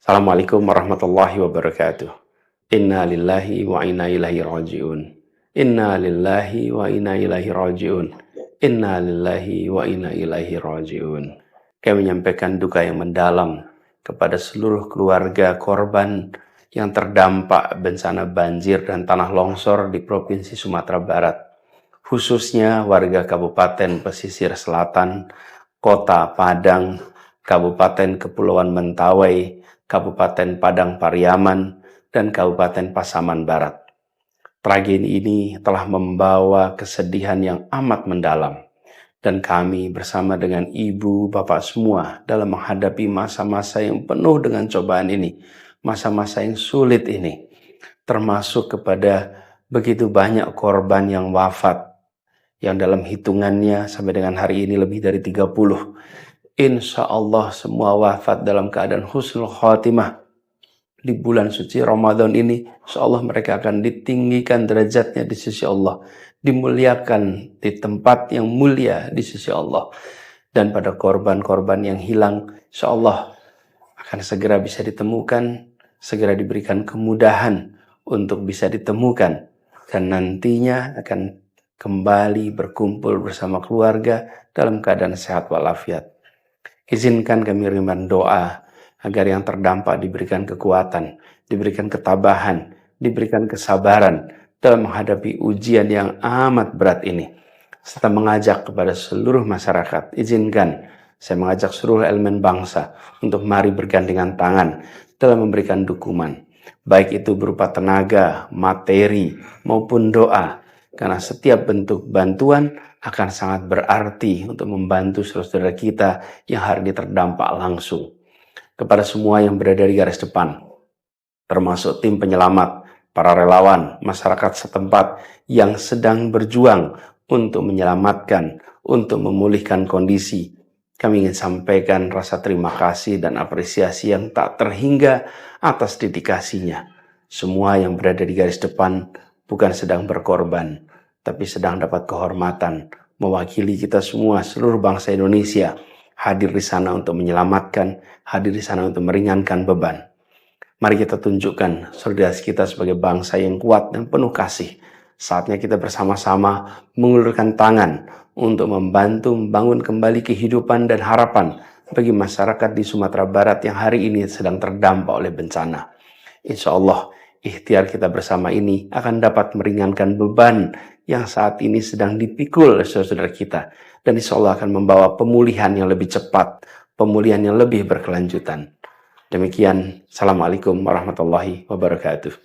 Assalamualaikum warahmatullahi wabarakatuh. Inna lillahi wa inna ilaihi raji'un. Inna lillahi wa inna ilaihi raji'un. Inna lillahi wa inna ilaihi raji'un. Kami menyampaikan duka yang mendalam kepada seluruh keluarga korban yang terdampak bencana banjir dan tanah longsor di Provinsi Sumatera Barat, khususnya warga Kabupaten Pesisir Selatan, Kota Padang, Kabupaten Kepulauan Mentawai, Kabupaten Padang Pariaman, dan Kabupaten Pasaman Barat. Tragedi ini telah membawa kesedihan yang amat mendalam, dan kami bersama dengan ibu, bapak semua dalam menghadapi masa-masa yang penuh dengan cobaan ini, masa-masa yang sulit ini, termasuk kepada begitu banyak korban yang wafat, yang dalam hitungannya sampai dengan hari ini lebih dari 30. Insya Allah semua wafat dalam keadaan husnul khotimah. Di bulan suci Ramadan ini, insya Allah mereka akan ditinggikan derajatnya di sisi Allah, dimuliakan di tempat yang mulia di sisi Allah. Dan pada korban-korban yang hilang, insya Allah akan segera bisa ditemukan, segera diberikan kemudahan untuk bisa ditemukan, dan nantinya akan kembali berkumpul bersama keluarga dalam keadaan sehat walafiat. Izinkan kami rindukan doa agar yang terdampak diberikan kekuatan, diberikan ketabahan, diberikan kesabaran dalam menghadapi ujian yang amat berat ini. Serta mengajak kepada seluruh masyarakat, izinkan saya mengajak seluruh elemen bangsa untuk mari bergandengan tangan dalam memberikan dukungan, baik itu berupa tenaga, materi, maupun doa. Karena setiap bentuk bantuan akan sangat berarti untuk membantu saudara kita yang hari ini terdampak langsung. Kepada semua yang berada di garis depan, termasuk tim penyelamat, para relawan, masyarakat setempat yang sedang berjuang untuk menyelamatkan, untuk memulihkan kondisi, kami ingin sampaikan rasa terima kasih dan apresiasi yang tak terhingga atas dedikasinya. Semua yang berada di garis depan bukan sedang berkorban, tapi sedang dapat kehormatan mewakili kita semua, seluruh bangsa Indonesia, hadir di sana untuk menyelamatkan, hadir di sana untuk meringankan beban. Mari kita tunjukkan solidaritas kita sebagai bangsa yang kuat dan penuh kasih. Saatnya kita bersama-sama mengulurkan tangan untuk membantu membangun kembali kehidupan dan harapan bagi masyarakat di Sumatera Barat yang hari ini sedang terdampak oleh bencana. Insya Allah, ikhtiar kita bersama ini akan dapat meringankan beban yang saat ini sedang dipikul oleh saudara kita. Dan insya Allah akan membawa pemulihan yang lebih cepat, pemulihan yang lebih berkelanjutan. Demikian, Assalamualaikum warahmatullahi wabarakatuh.